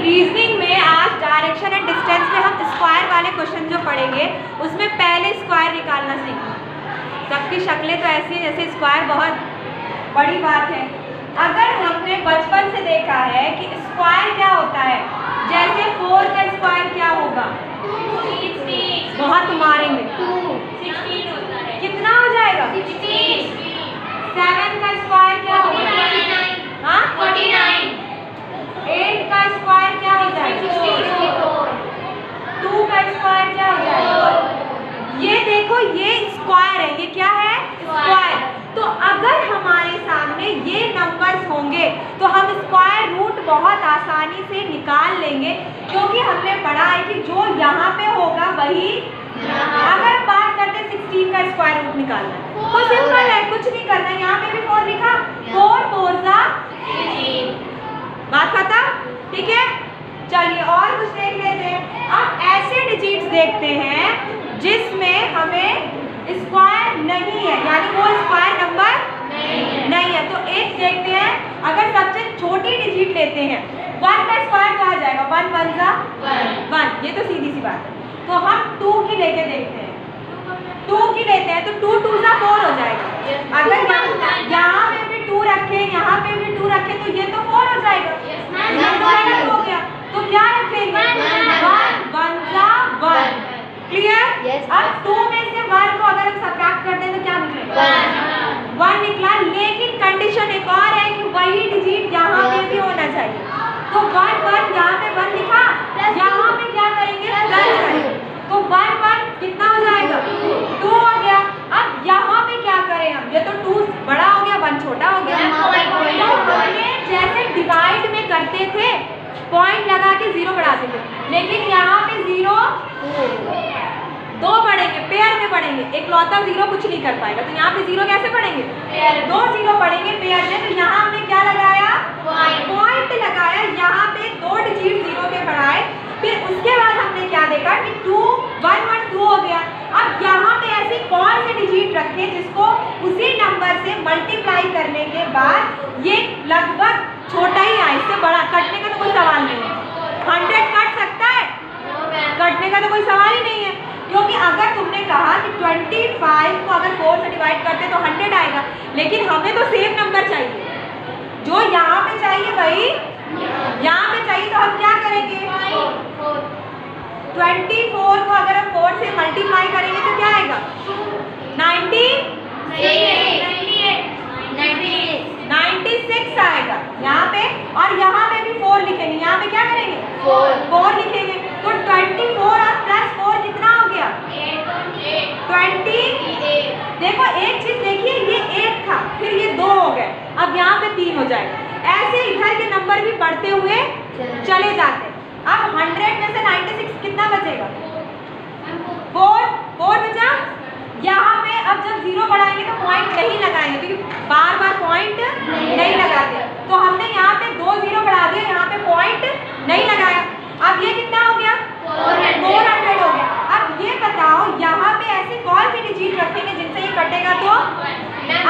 Reasoning में आज direction and distance में हम स्क्वायर वाले क्वेश्चन जो पढ़ेंगे उसमें पहले स्क्वायर निकालना सीखेंगे। सबकी शक्लें तो ऐसी है जैसे स्क्वायर बहुत बड़ी बात है। अगर हमने बचपन से देखा है कि स्क्वायर क्या होता है, जैसे 4 का स्क्वायर क्या होगा, बहुत मारेंगे, 16 होता है। कितना हो जाएगा, 7 का स्क्वायर क्या होगा, 49। 8 का स्क्वायर क्या हो जाएगा, 2 का स्क्वायर क्या हो जाएगा। ये देखो ये स्क्वायर है, ये क्या है स्क्वायर। तो अगर हमारे सामने ये नंबर्स होंगे तो हम स्क्वायर रूट बहुत आसानी से निकाल लेंगे, क्योंकि हमने पढ़ा है कि जो यहाँ पे होगा वही, अगर बात करते 16 का स्क्वायर रूट निकालना है तो सिंपल है, कुछ नहीं करना है। यहाँ पे भी 4 लिखा, 4 4 जा 16। बात खत्म, ठीक है। चलिए और कुछ देख लेते हैं। अब ऐसे डिजिट्स देखते हैं जिसमें हमें स्क्वायर नहीं है, यानी वो स्क्वायर नंबर नहीं है। तो एक देखते हैं, अगर सबसे छोटी डिजिट लेते हैं 1 का स्क्वायर तो आ जाएगा 1 1 जा 1, ये तो सीधी सी बात है। तो हम 2 की लेके देखते हैं, 2 की लेते हैं तो 2 2 जा 4 हो जाएगा। अगर यहाँ पे भी 2 रखे, यहाँ पे भी 2 रखे तो ये तो 4 हो जाएगा, ये तो गलत हो गया। तो क्या रखेंगे 1 1 जा 1, क्लियर। अब 2 में से 1 को अगर हम सबट्रैक्ट करते हैं तो क्या निकलेगा 1 निकला, लेकिन कंडीशन एक और है कि वही डिजिट यहाँ पे भी होना चाहिए। तो 1 1 यहाँ पे 1 लिखा, यहाँ पे क्या करेंगे प्लस करेंगे, तो 1 1 कितना हो जाएगा 2 हो गया। अब यहाँ पे क्या करें हम, ये तो 2 बड़ा हो गया 1 छोटा हो गया। तो हमने जैसे डिवाइड में करते थे पॉइंट लगा के 0 बढ़ाते थे, लेकिन यहाँ पे 0 2 पढ़ेंगे, पेयर में पढ़ेंगे, एकलौता 0 कुछ नहीं कर पाएगा। तो यहाँ पे 0 कैसे पढ़ेंगे, 2 0 पढ़ेंगे पेयर में। तो यहाँ हमने क्या लगाया पॉइंट लगाया, यहाँ पे 2 डिजिट 0 के बढ़ाए। फिर उसके बाद हमने क्या देखा कि 2 1 1 2 हो गया। अब यहाँ पे ऐसी कौन से डिजिट रखे जिसको उसी नंबर से मल्टीप्लाई करने के बाद ये लगभग छोटा ही आए, इससे बड़ा कटने का तो कोई सवाल नहीं है। 100 कट सकता है, कटने का तो कोई सवाल ही नहीं है, क्योंकि अगर तुमने कहा कि 25 को अगर 4 से डिवाइड करते तो 100 आएगा, लेकिन हमें तो सेम नंबर चाहिए, जो यहाँ पे चाहिए वही यहाँ पे चाहिए। तो हम क्या करेंगे 24 को अगर हम 4 से मल्टीप्लाई करेंगे तो क्या आएगा 96 आएगा यहाँ पे, और यहाँ पे भी 4 लिखेंगे, यहाँ पे क्या करेंगे 4 लिखेंगे। तो 24 और प्लस 4 कितना हो गया 28। देखो एक चीज देखिए, ये 1 था फिर ये 2 हो गए, अब यहाँ पे 3 हो जाएगा। ऐसे इधर के नंबर भी बढ़ते हुए चले जाते हैं। अब 100 में से 96 कितना बचेगा 4 बचा। यहाँ पे अब जब 0 बढ़ाएंगे तो पॉइंट नहीं लगाएंगे, क्योंकि बार बार पॉइंट नहीं लगाते। तो हमने यहाँ पे 2 0 बढ़ा दिया, यहाँ पे पॉइंट नहीं लगाया। अब ये कितना हो गया 400 हो गया। अब ये बताओ यहाँ पे ऐसे कौन सी डिजिट रखेंगे जिनसे ये कटेगा। तो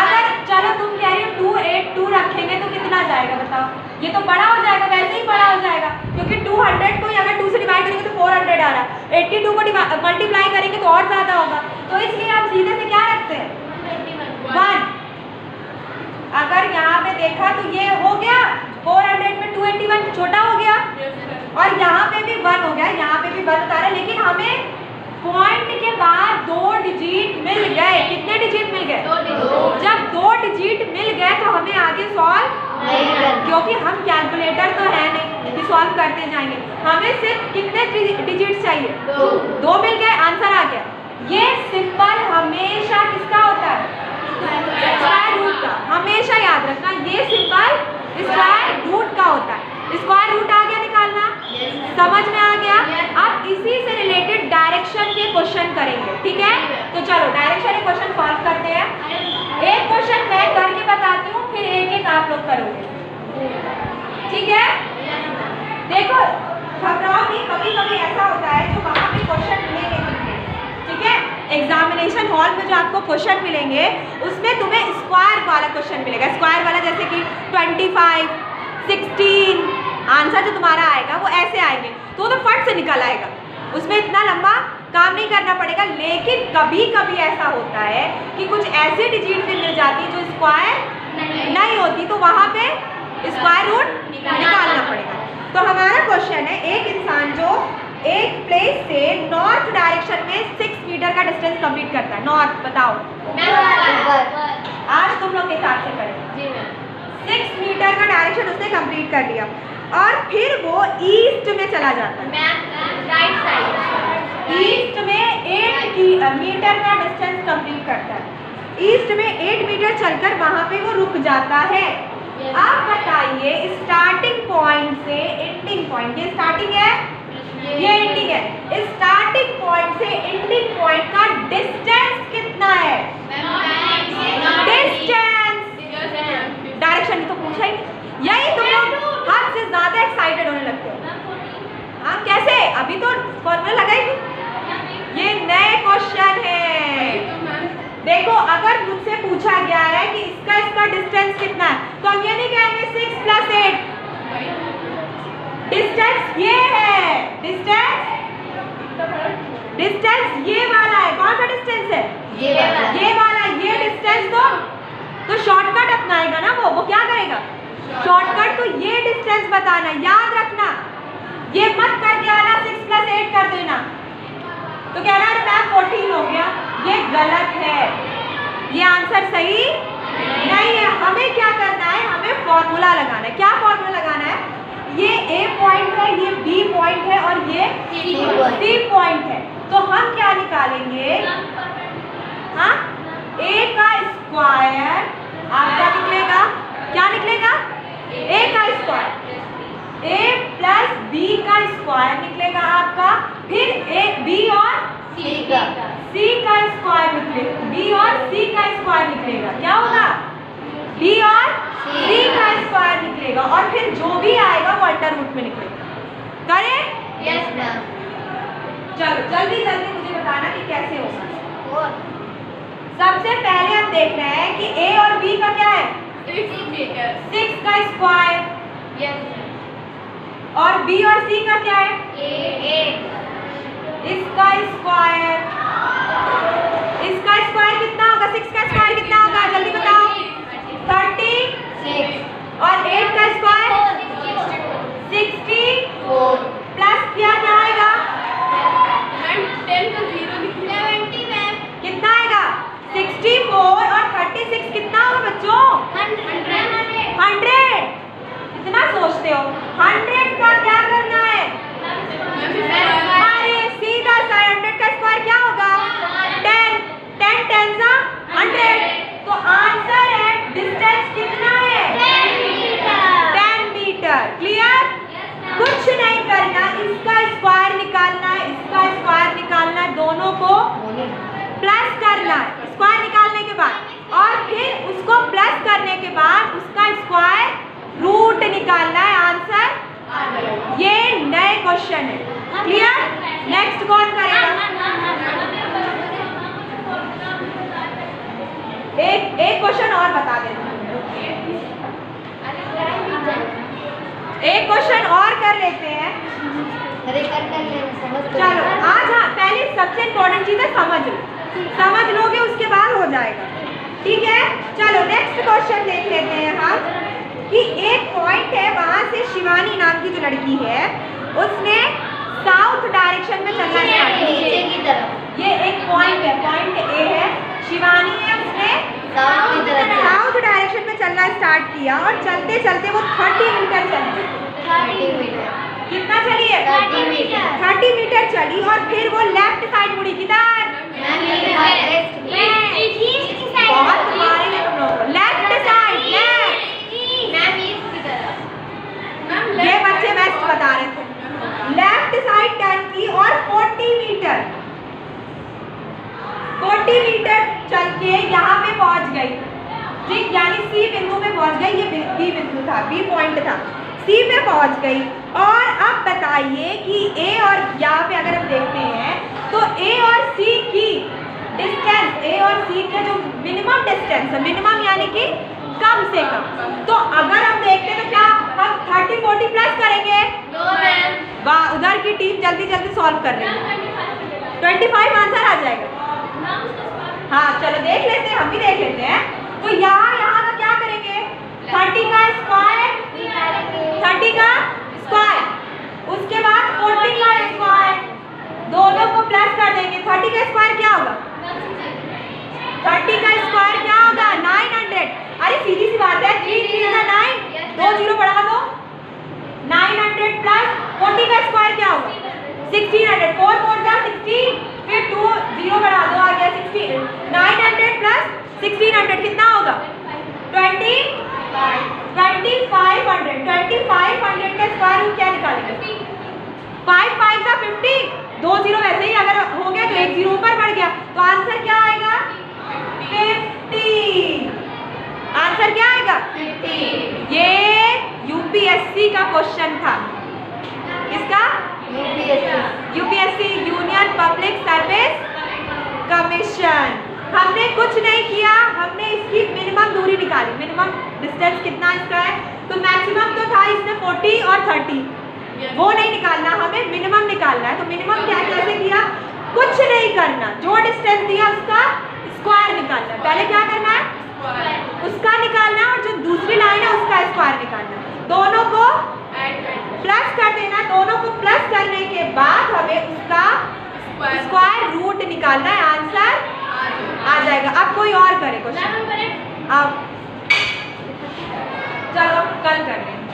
अगर चलो तुम कह रही हो 2 8 2 रखेंगे तो कितना जाएगा बताओ, ये तो बड़ा हो जाएगा, वैसे ही बड़ा हो जाएगा, क्योंकि 200 को अगर 2 से डिवाइड करेंगे तो 400 आ रहा है, 82 को मल्टीप्लाई करेंगे तो और ज़्यादा होगा। तो इसलिए हम सीधे से क्या रखते हैं 1। अगर यहाँ पे देखा तो ये हो गया 400 में 281 छोटा हो गया, और यहाँ पे भी 1 हो गया, यहाँ पे भी 1 उतारा, लेकिन हमें पॉइंट के बाद 2 डिजिट मिल गए। कितने डिजिट मिल गए 2। जब 2 डिजिट मिल गए तो हमें आगे सॉल्व, क्योंकि हम कैलकुलेटर तो है नहीं कि सॉल्व करते जाएंगे, हमें सिर्फ कितने डिजिट चाहिए 2 मिल गए, आंसर आ गया। ये सिंबल हमेशा किसका होता है स्क्वायर रूट का, हमेशा याद रखना, ये सिंबल स्क्वायर रूट का होता है। स्क्वायर रूट आ गया निकालना, समझ में आ गया। अब इसी से रिलेटेड डायरेक्शन के क्वेश्चन करेंगे, ठीक है। तो चलो डायरेक्शन के क्वेश्चन सॉल्व करते हैं। एक क्वेश्चन मैं करके बताती हूँ, फिर एक एक आप लोग करोगे, ठीक है। देखो घबराओ नहीं, कभी कभी ऐसा होता है जो वहाँ पे क्वेश्चन मिलेंगे, ठीक है। एग्जामिनेशन हॉल में जो आपको क्वेश्चन मिलेंगे उसमें तुम्हें स्क्वायर वाला क्वेश्चन मिलेगा, स्क्वायर वाला, जैसे कि 25 16 आंसर जो तुम्हारा आएगा वो ऐसे आएंगे, तो फट से निकल आएगा, उसमें इतना लंबा काम नहीं करना पड़ेगा। लेकिन कभी कभी ऐसा होता है कि कुछ ऐसी डिजिट भी मिल जाती है जो स्क्वायर नहीं होती, तो वहाँ पे स्क्वायर रूट निकालना पड़ेगा। तो हमारा क्वेश्चन है, एक इंसान जो एक प्लेस से नॉर्थ डायरेक्शन में 6 मीटर का डिस्टेंस कंप्लीट करता है। नॉर्थ बताओ, आज तुम लोग के हिसाब से करें। 6 मीटर का डायरेक्शन उसने कंप्लीट कर लिया और फिर वो ईस्ट में चला जाता है। ईस्ट में 8 मीटर का डिस्टेंस कंप्लीट करता है। ईस्ट में 8 मीटर चलकर वहां पे वो रुक जाता है। आप बताइए स्टार्टिंग पॉइंट से एंडिंग पॉइंट, ये स्टार्टिंग है, ये एंडिंग है, स्टार्टिंग पॉइंट से एंडिंग पॉइंट का डिस्टेंस कितना है? डिस्टेंस, डायरेक्शन तो पूछा ही नहीं। यही तुम लोग हद से ज्यादा एक्साइटेड होने लगते हो। हाँ कैसे? अभी तो फॉर्मूला लगाएगी। ये नए क्वेश्चन है। देखो अगर मुझसे पूछा गया है कि इसका डिस्टेंस कितना है, तो हम ये नहीं कहेंगे 6 + 8, डिस्टेंस ये है, डिस्टेंस ये वाला है। कौन सा डिस्टेंस है? ये वाला। ये डिस्टेंस तो शॉर्टकट अपनाएगा ना, वो क्या करेगा? शॉर्टकट तो ये डिस्टेंस बताना, याद रखना। ये मत कर दिया ना 6 + 8 कर देना, तो कह रहा है मैम 14 हो गया। ये गलत है, ये आंसर सही नहीं है। हमें क्या करना है? हमें फॉर्मूला लगाना है। क्या फॉर्मूला लगाना है? ये A पॉइंट है, ये B पॉइंट है और ये C पॉइंट है। तो हम क्या निकालेंगे? हाँ, A का स्क्वायर आपका निकलेगा, क्या निकलेगा? A का स्क्वायर, A + B का स्क्वायर निकलेगा आपका, फिर B और C का स्क्वायर निकलेगा, B और C का स्क्वायर निकलेगा। क्या होगा? B और C का स्क्वायर निकलेगा और फिर जो भी आएगा वो अंडर रूट में निकलेगा। करें? Yes ma'am. चलो जल्दी जल्दी मुझे बताना कि कैसे होगा। सबसे पहले हम देख रहे हैं कि A और B का क्या है? 6 का स्क्वायर, और B और C का क्या है? 8 इसका स्क्वायर। इसका स्क्वायर कितना होगा? 6 का स्क्वायर कितना होगा? जल्दी बताओ। 36 और 8 का स्क्वायर 64 प्लस क्या आएगा? कितना आएगा? 64 और 36 कितना होगा बच्चों? 100। कितना सोचते हो? 100 का क्या करना है? अरे सीधा सा 100 का स्क्वायर क्या होगा? 10 10 100। तो आंसर है डिस्टेंस कितना है? 10 मीटर। क्लियर? कुछ नहीं करना, इसका स्क्वायर निकालना है, इसका स्क्वायर निकालना है, दोनों को प्लस करना है स्क्वायर निकालने के बाद, और फिर उसको प्लस करने के बाद उसका स्क्वायर रूट निकालना है। आंसर ये नए क्वेश्चन है। क्लियर? नेक्स्ट कौन करेगा? एक क्वेश्चन और बता देना। एक क्वेश्चन और कर लेते हैं। चलो आज हाँ, पहले सबसे इम्पोर्टेंट चीज है समझ लोगे उसके बाद हो जाएगा। ठीक है, चलो नेक्स्ट क्वेश्चन देख लेते हैं हम कि एक पॉइंट है, वहां से शिवानी नाम की जो लड़की है उसने साउथ डायरेक्शन में चलना स्टार्ट किया। ये एक पॉइंट है, पॉइंट ए है, शिवानी है, उसने साउथ डायरेक्शन में चलना स्टार्ट किया और चलते चलते वो 30 मीटर चली। कितना चली है? 30 मीटर चली और फिर वो लेफ्ट साइड मुड़ी। किधर? बहुत तुम्हारे लिए तुम लोग लेफ्ट साइड। ये बच्चे बेस्ट बता रहे थे। लेफ्ट साइड टर्न की और 40 मीटर चल के यहाँ पे पहुंच गई। ठीक, यानी सी बिंदु पे पहुंच गई। ये बी बिंदु था, बी पॉइंट था, सी पे पहुंच गई। और अब बताइए कि ए और यहाँ पे अगर हम देखते हैं तो ए और सी की डिस्टेंस, ए और सी का जो मिनिमम डिस्टेंस है, मिनिमम यानी कि कम से कम, तो अगर हम देखते हैं तो क्या हम 30 40 प्लस करेंगे। No ma'am. वाह, उधर की टीम जल्दी जल्दी सॉल्व कर रही है। 25 आंसर आ जाएगा। हाँ चलो देख लेते हैं, हम भी देख लेते हैं। तो यहाँ का क्या करेंगे? 30 का स्क्वायर, 30 का स्क्वायर, उसके बाद 40 का स्क्वायर, दोनों को प्लस कर देंगे। 30 का स्क्वायर क्या होगा? 30 का स्क्वायर क्या होगा? 900। अरे सीधी सी बात है, 3 3 का 9, 2 जीरो बढ़ा दो, 900 प्लस 40 का स्क्वायर क्या होगा? 1600। 4 4 जा 16, फिर 2 जीरो बढ़ा दो, आ गया 16। 900 प्लस 1600 कितना होगा? 2500। 2500 का स्क्वायर रूट क्या निकालेंगे? 5 5 का 50, 2 जीरो वैसे ही अगर हो गया तो 1 जीरो ऊपर बढ़ गया, तो आंसर क्या आएगा? 50। आंसर क्या आएगा? 50। ये यूपीएससी का क्वेश्चन था। किसका? UPSC, union public service commission. हमने कुछ नहीं किया, हमने इसकी मिनिमम दूरी निकाली। मिनिमम डिस्टेंस कितना इसका है? तो मैक्सिमम तो था इसमें 40 और 30, वो नहीं निकालना, हमें मिनिमम निकालना है। तो मिनिमम क्या कैसे किया? कुछ नहीं करना, जो डिस्टेंस दिया उसका स्क्वायर निकालना है। पहले क्या करना है? उसका निकालना, और जो दूसरी लाइन है उसका स्क्वायर निकालना। दोनों को प्लस कर देना। दोनों को प्लस करने के बाद हमें उसका स्क्वायर रूट निकालना है। आंसर आ जाएगा। अब कोई और करे क्वेश्चन? अब चलो कल कर लेंगे।